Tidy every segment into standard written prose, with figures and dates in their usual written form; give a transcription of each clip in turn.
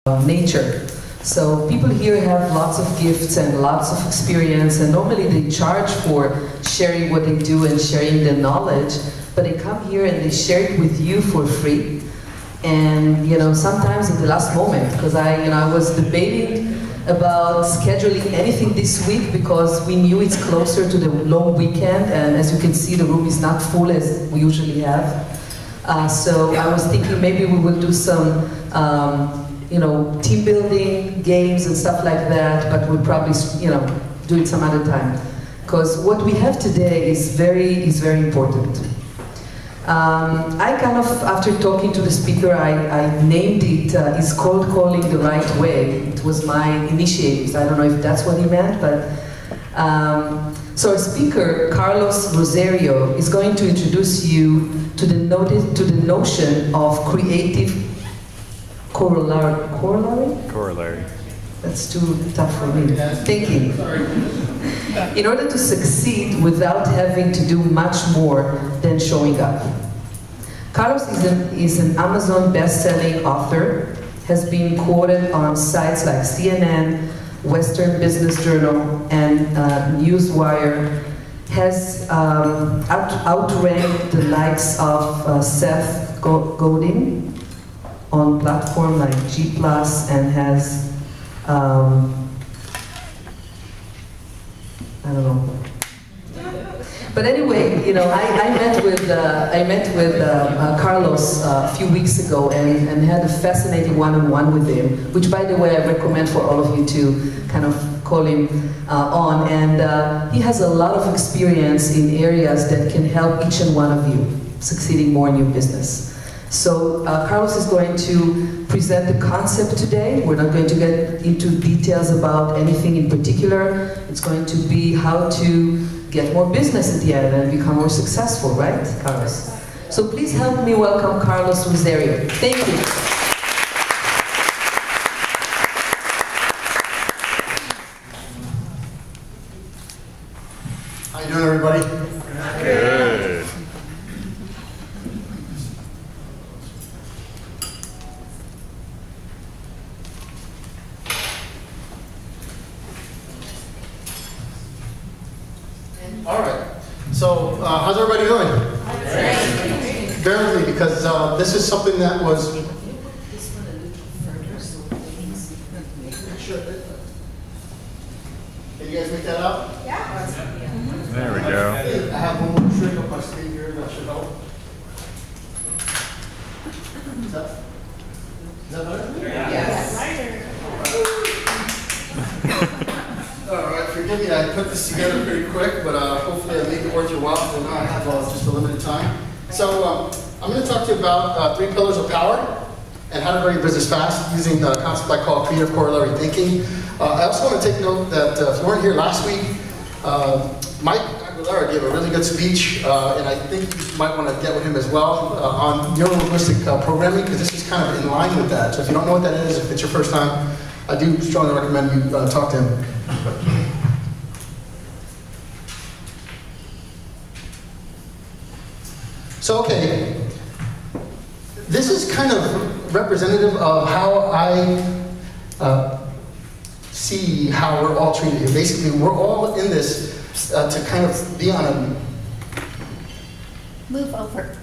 nature. So people here have lots of gifts and lots of experience, and normally they charge for sharing what they do and sharing their knowledge, but they come here and they share it with you for free. And sometimes at the last moment, because I was debating about scheduling anything this week because we knew it's closer to the long weekend, and as you can see, the room is not full as we usually have. So I was thinking maybe we will do some team building games and stuff like that, but we'll probably do it some other time, because what we have today is very important. I kind of, after talking to the speaker, I named it, it's called Calling the Right Way. It was my initiative. I don't know if that's what he meant, but so our speaker, Carlos Rosario, is going to introduce you to the notion of creative corollary? That's too tough for me. Thinking. In order to succeed without having to do much more than showing up. Carlos is an Amazon best-selling author, has been quoted on sites like CNN, Western Business Journal, and Newswire, has outranked the likes of Seth Godin on platforms like G+, and has, I don't know. But anyway, I met with Carlos a few weeks ago and had a fascinating one-on-one with him, which, by the way, I recommend for all of you to kind of call him on. And he has a lot of experience in areas that can help each and one of you succeeding more in your business. So Carlos is going to present the concept today. We're not going to get into details about anything in particular. It's going to be how to get more business at the end and become more successful, right, Carlos? So please help me welcome Carlos Rosario. Thank you. How you doing, everybody? Good. All right. So, how's everybody doing? Bear with me, because this is something that was. Can you guys make that out? Yeah. There we go. I have one more trick up my sleeve here that should help. Is that better? Yes. All right, forgive me, I put this together pretty quick, but hopefully I make it worth your while. I know I have just a limited time. So I'm going to talk to you about 3 pillars of power and how to grow your business fast using the concept I call creative corollary thinking. I also want to take note that if you weren't here last week, Mike Aguilera gave a really good speech, and I think you might want to get with him as well on neuro-linguistic programming, because this is kind of in line with that. So if you don't know what that is, if it's your first time, I do strongly recommend you talk to him. So, okay, this is kind of representative of how I see how we're all treated here. Basically, we're all in this to kind of be on a... Move over.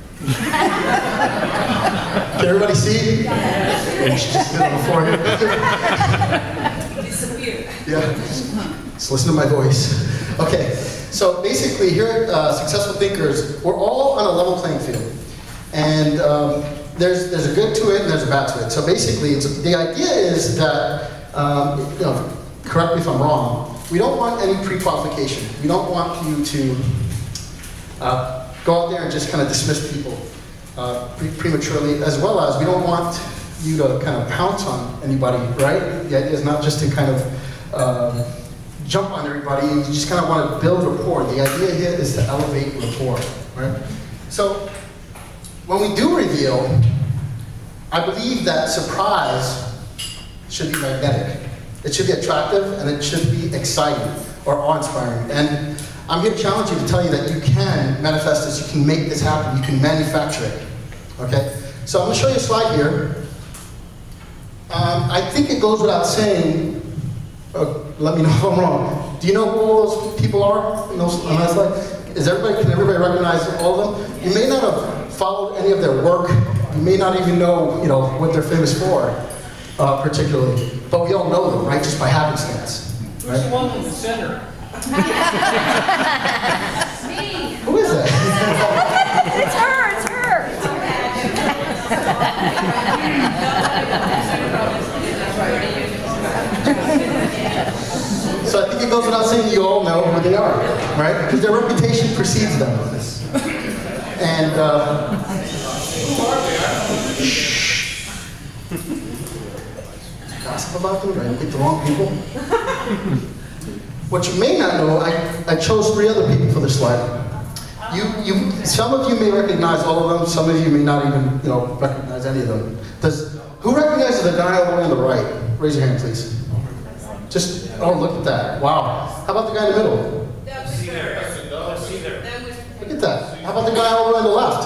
Can everybody see? Yeah. You should just do it on the floor here. Disappear. Yeah, just listen to my voice. Okay, so basically here at Successful Thinkers, we're all on a level playing field. And there's a good to it and there's a bad to it. So basically, the idea is that, correct me if I'm wrong, we don't want any pre-qualification. We don't want you to go out there and just kind of dismiss people prematurely, as well as we don't want you to kind of pounce on anybody, right? The idea is not just to kind of jump on everybody, you just kind of want to build rapport. The idea here is to elevate rapport, right? So, when we do reveal, I believe that surprise should be magnetic. It should be attractive, and it should be exciting or awe-inspiring. And I'm here to challenge you to tell you that you can manifest this, you can make this happen, you can manufacture it, okay? So I'm going to show you a slide here. I think it goes without saying, let me know if I'm wrong. Do you know who all those people are? On that slide? Can everybody recognize all of them? You may not have followed any of their work. You may not even know, what they're famous for, particularly. But we all know them, right? Just by happenstance. Right? Who's the one in the center? Me. Who is that? It's her, it's her. So I think it goes without saying you all know who they are, right? Because their reputation precedes them. And, gossip about them, right? Pick the wrong people. What you may not know, I chose 3 other people for this slide. Some of you may recognize all of them, some of you may not even, recognize any of them. Who recognizes the guy all the way on the right? Raise your hand, please. Oh, look at that. Wow. How about the guy in the middle? Look at that. How about the guy all the way on the left?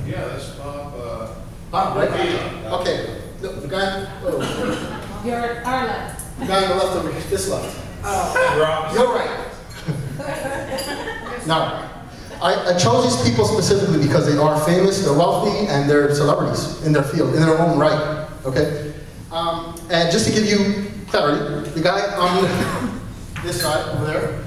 Yeah, that's Bob. Bob, right? Okay. The guy, You're our left. the guy on the left over here, this left. You're right. Now, I chose these people specifically because they are famous, they're wealthy, and they're celebrities in their field, in their own right. Okay? And just to give you clarity, the guy on this side over there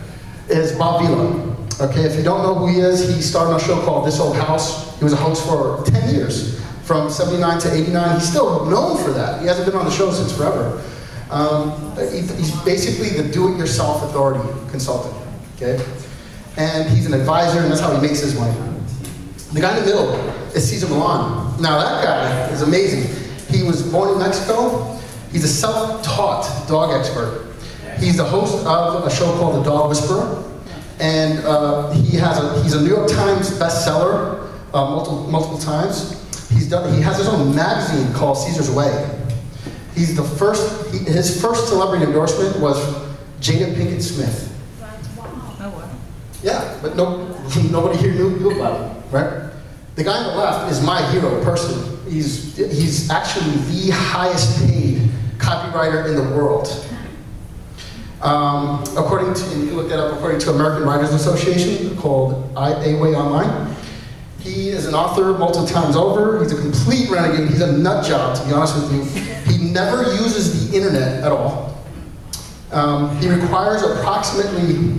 is Bob Vila. Okay, if you don't know who he is, he starred on a show called This Old House. He was a host for 10 years, from 79 to 89. He's still known for that. He hasn't been on the show since forever. He's basically the do-it-yourself authority consultant. Okay, and he's an advisor, and that's how he makes his money. The guy in the middle is Cesar Millan. Now that guy is amazing. He was born in Mexico. He's a self-taught dog expert. He's the host of a show called The Dog Whisperer, and he's a New York Times bestseller multiple times. He has his own magazine called Caesar's Way. He's the first. His first celebrity endorsement was Jada Pinkett Smith. Yeah, but nobody here knew about him, right? The guy on the left is my hero personally. He's actually the highest paid copywriter in the world. According to, you can look that up, according to American Writers Association, called A-Way Online. He is an author multiple times over. He's a complete renegade. He's a nut job, to be honest with you. He never uses the internet at all. He requires approximately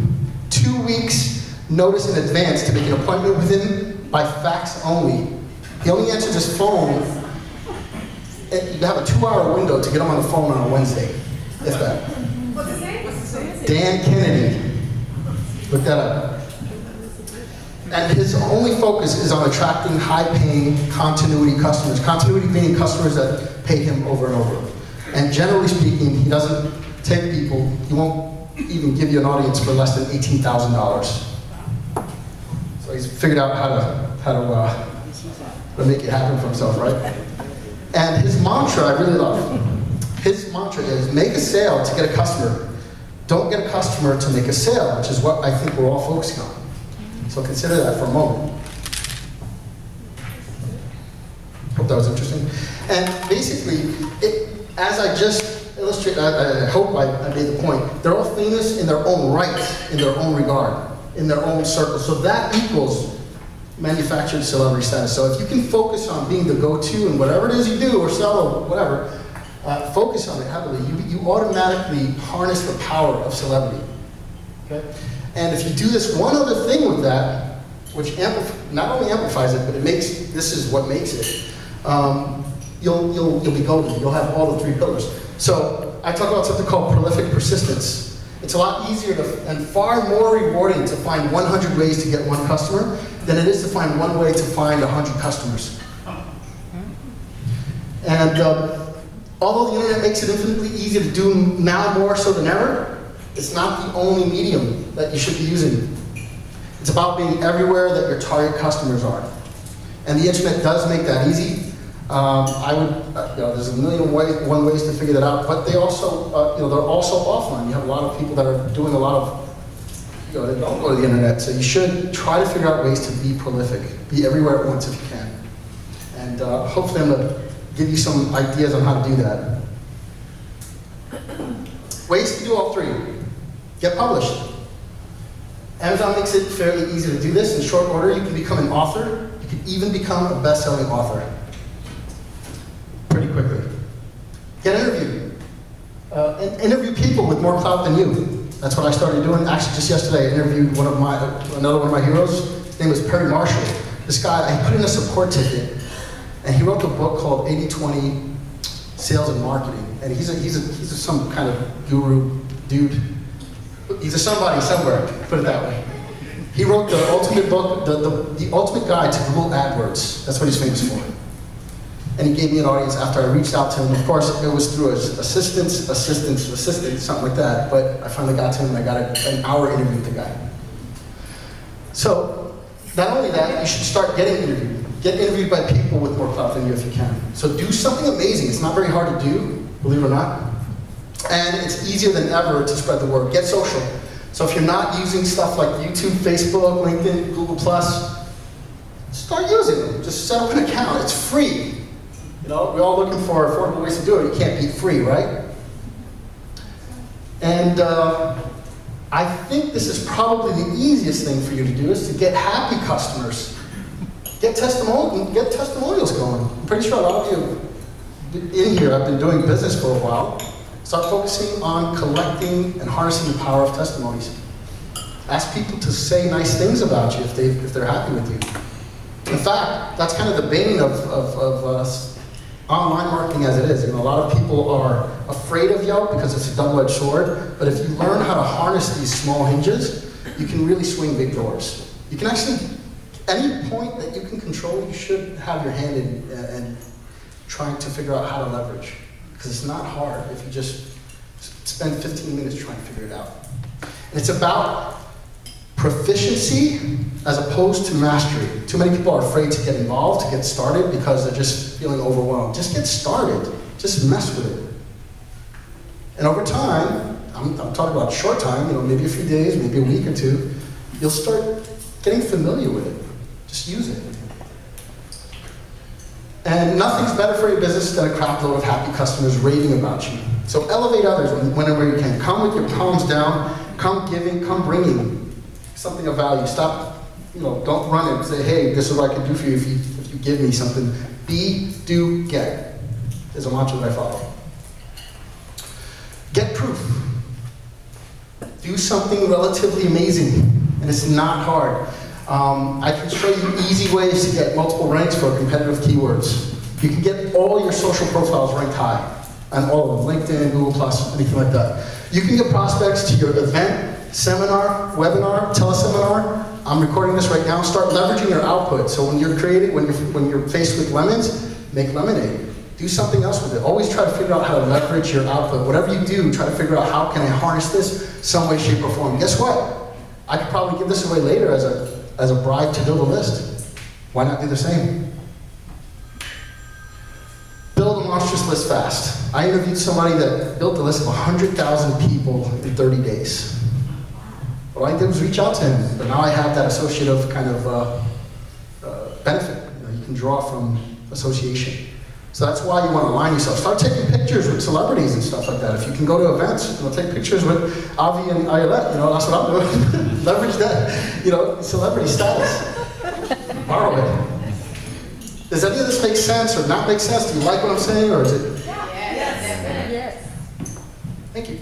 2 weeks notice in advance to make an appointment with him by fax only. He only answers his phone. You have a 2-hour window to get him on the phone on a Wednesday, if that. What's his name? Dan Kennedy. Look that up. And his only focus is on attracting high-paying continuity customers. Continuity being customers that pay him over and over. And generally speaking, he doesn't take people, he won't even give you an audience for less than $18,000. So he's figured out how to make it happen for himself, right? And his mantra, I really love. His mantra is, make a sale to get a customer. Don't get a customer to make a sale, which is what I think we're all focusing on. So consider that for a moment. Hope that was interesting. And basically, as I just illustrated, I hope I made the point, they're all famous in their own right, in their own regard, in their own circle. So that equals manufactured celebrity status. So if you can focus on being the go-to in whatever it is you do or sell or whatever, focus on it heavily. You automatically harness the power of celebrity. Okay? And if you do this one other thing with that, which not only amplifies it, but this is what makes it, you'll be golden. You'll have all the 3 pillars. So I talk about something called prolific persistence. It's a lot easier and far more rewarding to find 100 ways to get 1 customer than it is to find 1 way to find 100 customers. And although the internet makes it infinitely easier to do now more so than ever, it's not the only medium that you should be using. It's about being everywhere that your target customers are. And the internet does make that easy. There's a million ways to figure that out, but they also, they're also offline. You have a lot of people that are doing a lot of, they don't go to the internet, so you should try to figure out ways to be prolific. Be everywhere at once if you can. And hopefully I'm going to give you some ideas on how to do that. Ways to do all three. Get published. Amazon makes it fairly easy to do this. In short order, you can become an author. You can even become a best-selling author pretty quickly. Get interviewed. And interview people with more clout than you. That's what I started doing. Actually, just yesterday, I interviewed another one of my heroes. His name was Perry Marshall. This guy, I put in a support ticket, and he wrote a book called 80-20 Sales and Marketing. And he's some kind of guru dude. He's a somebody somewhere, put it that way. He wrote the ultimate book, the ultimate guide to Google AdWords. That's what he's famous for. And he gave me an audience after I reached out to him. Of course, it was through assistant, something like that. But I finally got to him and I got an hour interview with the guy. So, not only that, you should start getting interviewed. Get interviewed by people with more clout than you if you can. So do something amazing. It's not very hard to do, believe it or not. And it's easier than ever to spread the word. Get social. So if you're not using stuff like YouTube, Facebook, LinkedIn, Google+, start using them. Just set up an account. It's free. You know, we're all looking for affordable ways to do it. You can't beat free, right? And I think this is probably the easiest thing for you to do is to get happy customers. Get testimonials going. I'm pretty sure a lot of you in here have been doing business for a while. Start focusing on collecting and harnessing the power of testimonies. Ask people to say nice things about you if they're happy with you. In fact, that's kind of the bane of online marketing as it is. You know, a lot of people are afraid of Yelp because it's a double-edged sword, but if you learn how to harness these small hinges, you can really swing big doors. You can actually, any point that you can control, you should have your hand in trying to figure out how to leverage. Because it's not hard if you just spend 15 minutes trying to figure it out. And it's about proficiency as opposed to mastery. Too many people are afraid to get involved, to get started, because they're just feeling overwhelmed. Just get started. Just mess with it. And over time, I'm talking about short time, you know, maybe a few days, maybe a week or two, you'll start getting familiar with it. Just use it. And nothing's better for your business than a crap load of happy customers raving about you. So elevate others whenever you can. Come with your palms down, come giving, come bringing something of value. Stop, you know, don't run it and say, hey, this is what I can do for you if you give me something. Be, do, get is a mantra that I follow. Get proof. Do something relatively amazing, and it's not hard. I can show you easy ways to get multiple ranks for competitive keywords. You can get all your social profiles ranked high, on all of them, LinkedIn, Google+, anything like that. You can get prospects to your event, seminar, webinar, teleseminar. I'm recording this right now. Start leveraging your output. So when you're faced with lemons, make lemonade. Do something else with it. Always try to figure out how to leverage your output. Whatever you do, try to figure out how can I harness this some way, shape, or form. Guess what? I could probably give this away later as a bribe to build a list. Why not do the same? Build a monstrous list fast. I interviewed somebody that built a list of 100,000 people in 30 days. What I did was reach out to him, but now I have that associative kind of benefit. You can draw from association. So that's why you want to align yourself. Start taking pictures with celebrities and stuff like that. If you can go to events, take pictures with Avi and Ayelet, that's what I'm doing. Leverage that, celebrity status. Borrow it. Does any of this make sense or not make sense? Do you like what I'm saying, or is it? Yes. Thank you.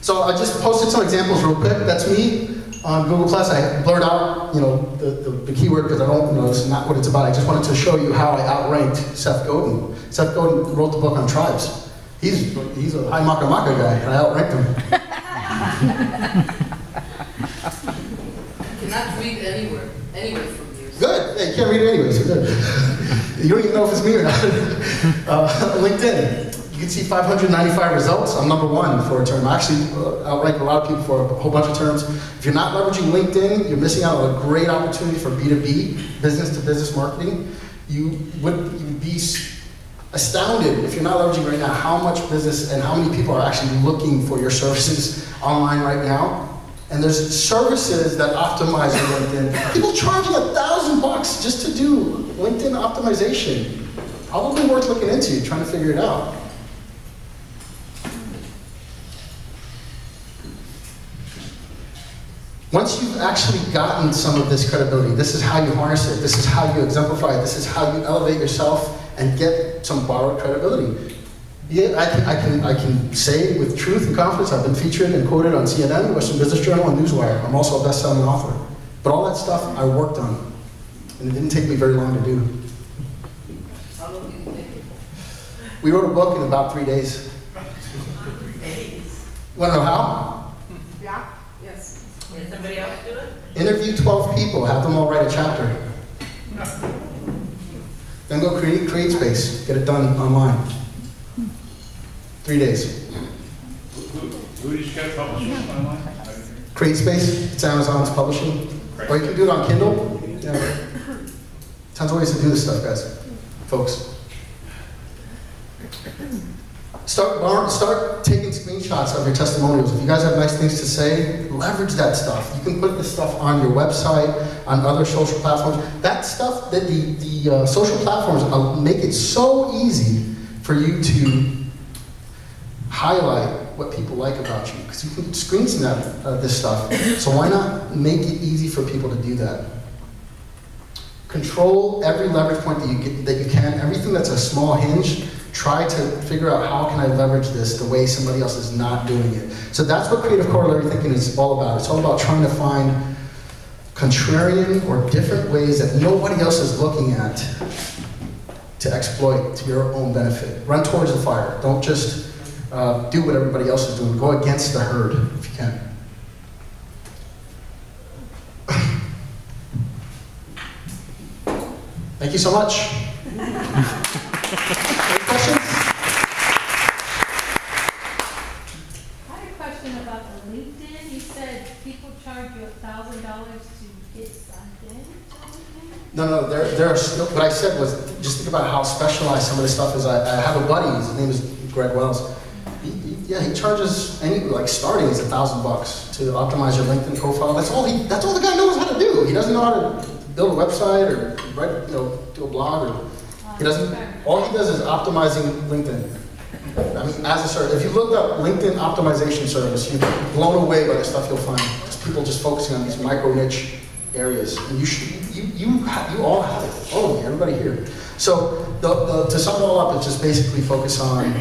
So I just posted some examples real quick. That's me on Google+. I blurred out, the keyword because I don't know, this is not what it's about. I just wanted to show you how I outranked Seth Godin. Seth Godin wrote the book on tribes. He's a high maka guy, and I outranked him. You cannot read anywhere from here. Good. Yeah, you can't read it anyway, so good. You don't even know if it's me or not. LinkedIn. You can see 595 results. I'm #1 for a term. I actually outrank a lot of people for a whole bunch of terms. If you're not leveraging LinkedIn, you're missing out on a great opportunity for B2B, business-to-business marketing. You would be astounded if you're not leveraging right now how much business and how many people are actually looking for your services online right now. And there's services that optimize your LinkedIn. People charging $1,000 just to do LinkedIn optimization. Probably worth looking into, trying to figure it out. Once you've actually gotten some of this credibility, this is how you harness it, this is how you exemplify it, this is how you elevate yourself and get some borrowed credibility. Yeah, I can say with truth and confidence, I've been featured and quoted on CNN, Western Business Journal, and Newswire. I'm also a best-selling author. But all that stuff I worked on, and it didn't take me very long to do. We wrote a book in about 3 days. Want to know how? Yeah. Yes. Did somebody else do it? Interview 12 people, have them all write a chapter. Then go create CreateSpace, get it done online. 3 days. Who did you get published online? CreateSpace, it's Amazon's publishing. Or you can do it on Kindle. Yeah. Tons of ways to do this stuff, guys. Folks. Start taking screenshots of your testimonials. If you guys have nice things to say, leverage that stuff. You can put this stuff on your website, on other social platforms. That stuff, that the social platforms make it so easy for you to highlight what people like about you, because you can screen snap this stuff. So why not make it easy for people to do that? Control every leverage point that you can. Everything that's a small hinge, try to figure out how can I leverage this the way somebody else is not doing it. So that's what creative corollary thinking is all about. It's all about trying to find contrarian or different ways that nobody else is looking at to exploit to your own benefit. Run towards the fire. Don't just do what everybody else is doing. Go against the herd if you can. Thank you so much. Any questions? I had a question about the LinkedIn. You said people charge you $1,000 to get signed in. No, there are still, what I said was, just think about how specialized some of this stuff is. I have a buddy, his name is Greg Wells. He charges, starting is $1,000 to optimize your LinkedIn profile. That's all the guy knows how to do. He doesn't know how to build a website or write, do a blog, or he doesn't. All he does is optimizing LinkedIn. I mean, as a service. If you looked up LinkedIn optimization service, you'd be blown away by the stuff you'll find. Just people just focusing on these micro niche areas, and you all have it. All of you, everybody here. So to sum it all up, it's just basically focus on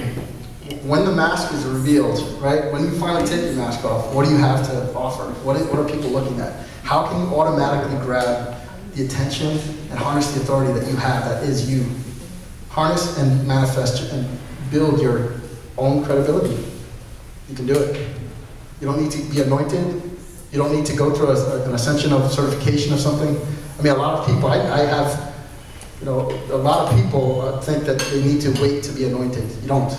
when the mask is revealed, right? When you finally take your mask off, what do you have to offer? What are people looking at? How can you automatically grab the attention and harness the authority that you have, that is you? Harness and manifest and build your own credibility. You can do it. You don't need to be anointed. You don't need to go through an ascension of certification of something. I mean, a lot of people, I have, a lot of people think that they need to wait to be anointed. You don't.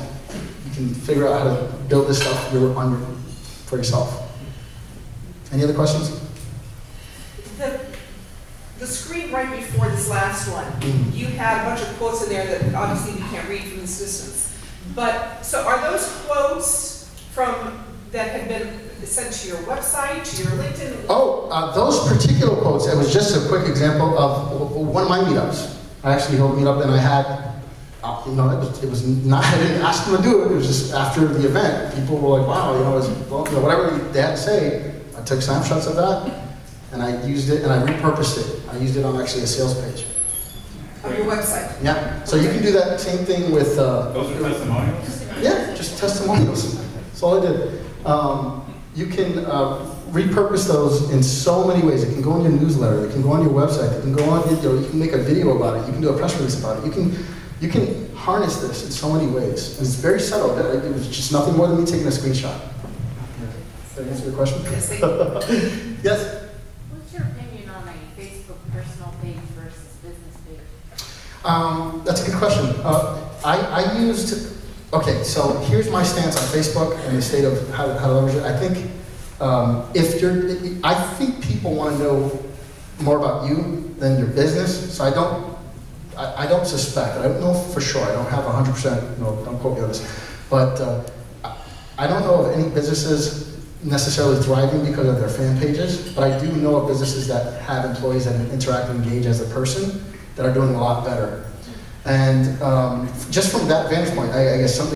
You can figure out how to build this stuff for yourself. Any other questions? The screen right before this last one, you had a bunch of quotes in there that obviously we can't read from this distance. But, so are those quotes that had been sent to your website, to your LinkedIn? Oh, those particular quotes, it was just a quick example of one of my meetups. I actually held a meetup and I had, it was not, I didn't ask them to do it, it was just after the event. People were like, wow, whatever they had to say, I took snapshots of that. And I used it, and I repurposed it. I used it on actually a sales page. On your website? Yeah. So you can do that same thing with... Those are testimonials? Yeah, just testimonials. That's all I did. You can repurpose those in so many ways. It can go on your newsletter. It can go on your website. It can go on video. You can make a video about it. You can do a press release about it. You can harness this in so many ways. And it's very subtle. It was just nothing more than me taking a screenshot. Did I answer your question? Yes, thank you. Yes? What's your opinion on a Facebook personal page versus business page? That's a good question. I used, okay, so here's my stance on Facebook and the state of how to leverage it. I think I think people want to know more about you than your business. So I don't suspect. I don't know for sure. I don't have 100%. No, don't quote me on this. But I don't know of any businesses necessarily thriving because of their fan pages, but I do know of businesses that have employees that interact and engage as a person that are doing a lot better. And just from that vantage point, I guess something